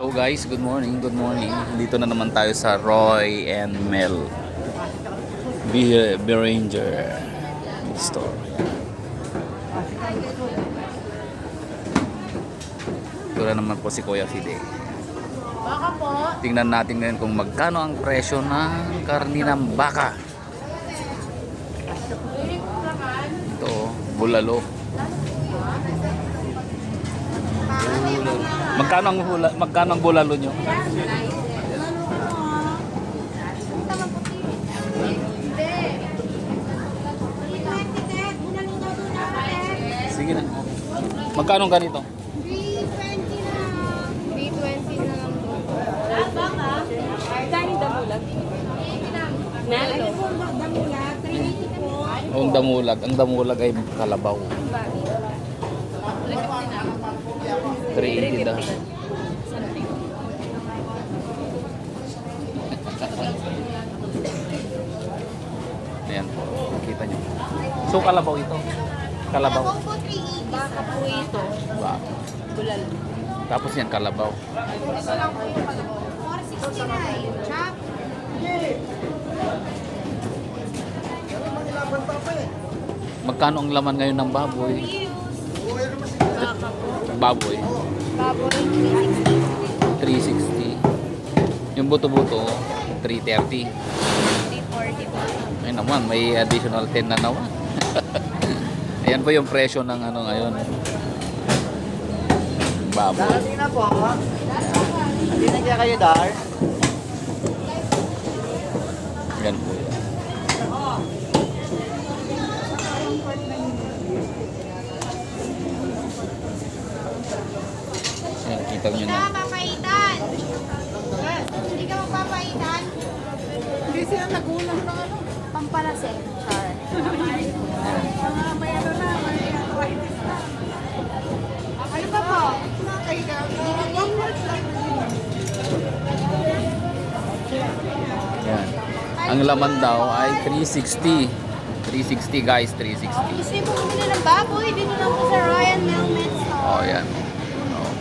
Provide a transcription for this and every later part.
Hello guys, good morning, good morning. Dito na naman tayo sa Roy and Mel Beranger store. Ito na naman po si Kuya Fide. Baka po. Tingnan natin ngayon kung magkano ang presyo ng karni ng baka. Ito, bulalo. Magkano ang bulalo nyo? Sige na. Magkano ang ganito? 320 na lang po. Baka? Dahil damulag. Nalo. Damulag, 380 po. Ang damulag. Ang damulag ay kalabaw. 380 daw. Ayan po. Kita nyo. So kalabaw ito. Kalabaw. Kalabaw po 380. Baka po ito. Wow. Bulal. Tapos yan kalabaw. Ito lang po yung kalabaw. 469. Chop. Magkano ang laman ngayon ng baboy? Baka po. Baboy. Baboy 360. 360. Yung buto-buto 330. 340 po. Ayun naman, may additional 10 na naman. Ayan po yung presyo ng ano ngayon. Baboy. Hindi na po. Hindi na kaya kayo, Dar. Yan po. Ayan, kita nyo na. Papaitan. Hindi ka magpapaitan? Hindi sila nagulang ng ano? Pampalasin. Char. May ano na, may arthritis na. Ano pa po? Yan. Ang laman daw ay 360. 360 guys, 360. Gusto mo bumili ng baboy? Dito lang po sa Ryan Melmet Store. Oh, yan. Oh.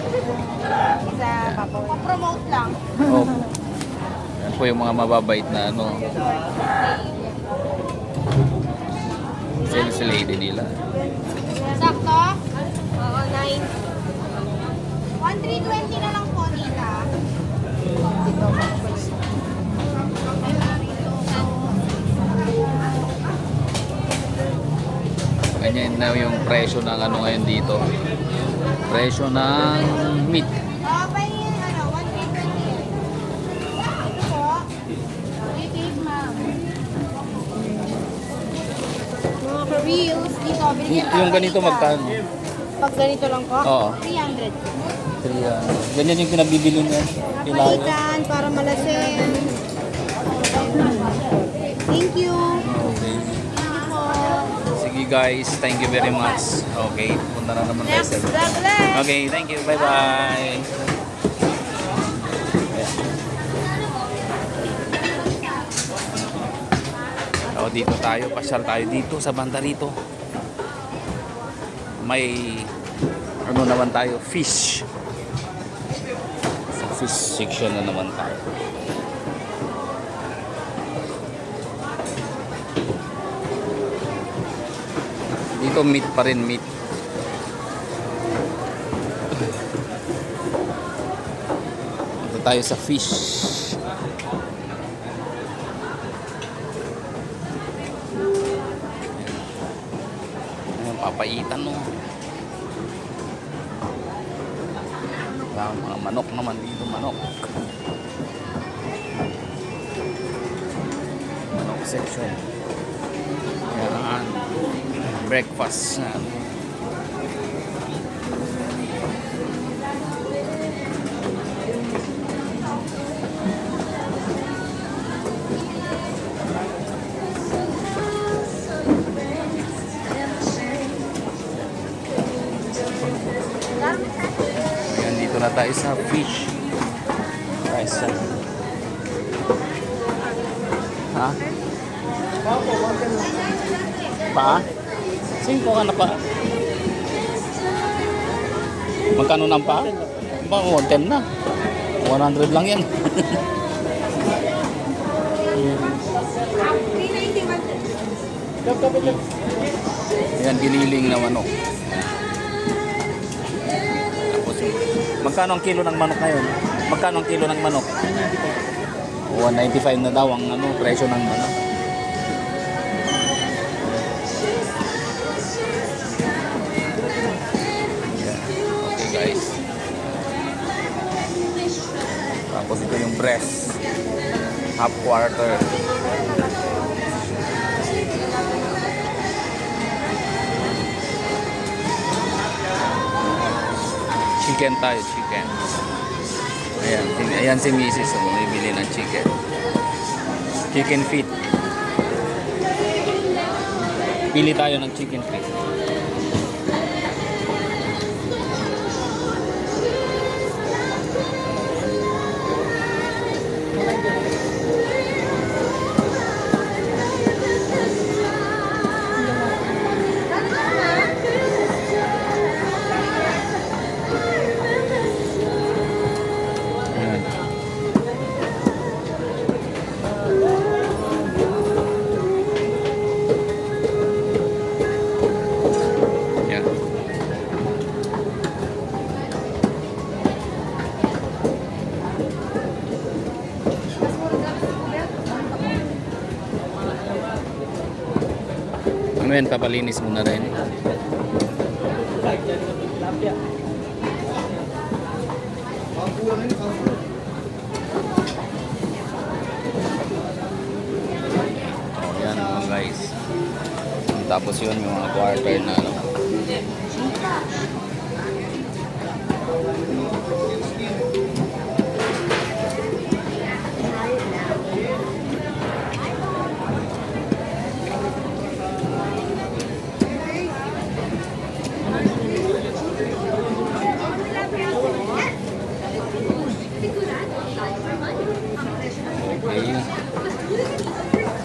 Sa baboy. Promote lang. Oh. Yan po yung mga mababait na ano. Sales lady nila. Sakto? Oo, 9. 1,320 na lang po, tita. Dito, Ganyan na yung presyo ng ano ngayon dito. Presyo ng meat. Okay, ano, 1,320. Po. Wait, ma'am. Mga reels dito, binigyan Yung ganito magkano? Pag ganito lang po, Oo. 300. 3. Ganyan yung pinabibili niya. Pilayo. Napalitan para malasing. Thank you. Okay. Thank you po. Sige guys, thank you very much. Okay, punta na naman tayo Next, sa... God bless. Okay, thank you. Bye-bye. So, dito tayo. Pasyal tayo dito sa banda rito. May ano naman tayo? Fish. Sa fish section na naman tayo. Dito meat pa rin, meat. Dito tayo sa fish. Ayan, papaitan no. Mga manok naman dito, manok. Manok section. Ayan. Breakfast. Ayan, dito na tayo sa fish. Tayo sa... Ha? Pa? 5 ka na pa. Magkano ng pa? Baka 110 na. 100 lang yan. 391. Ayan, giniling na manok. Tapos, magkano ang kilo ng manok ngayon? Magkano ang kilo ng manok? 195 na daw ang presyo ng manok. Ayan. Okay guys. Tapos ito yung breast. Half quarter. Chicken tayo, chicken. Ayan si Mrs. Bumibili ng chicken. Chicken feet. Pili tayo ng chicken feet. Ayan. Ayan. Ano yan, papalinis mo na rin. Oh, yan mga guys. Tapos yun yung mga quarter na okay.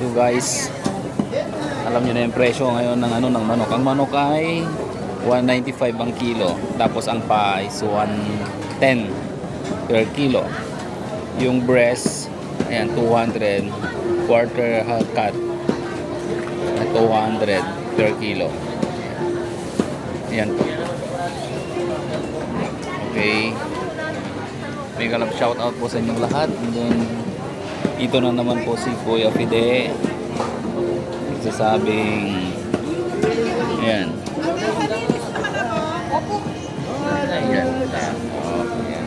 So guys, alam niyo na yung presyo ngayon ng ng manok. Ang manok ay 195 ang kilo. Tapos ang pa is 110 per kilo. Yung breast, ayan, 200. Quarter cut, 200 per kilo. Ayan po. Okay. May galap shout out po sa inyong lahat. And then, ito na naman po si Kuya Fide. Nagsasabing, ayan. Ayan. Oh, ayan.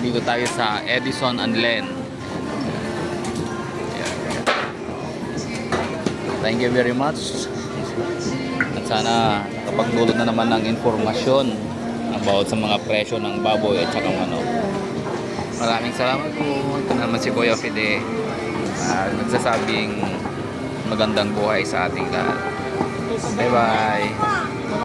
Dito tayo sa Edison and Len. Ayan. Thank you very much. At sana nakapagdulot na naman ng informasyon about sa mga presyo ng baboy at saka manok. Maraming salamat po. Ito naman si Kuya Fide, nagsasabing magandang buhay sa ating lahat. Bye bye.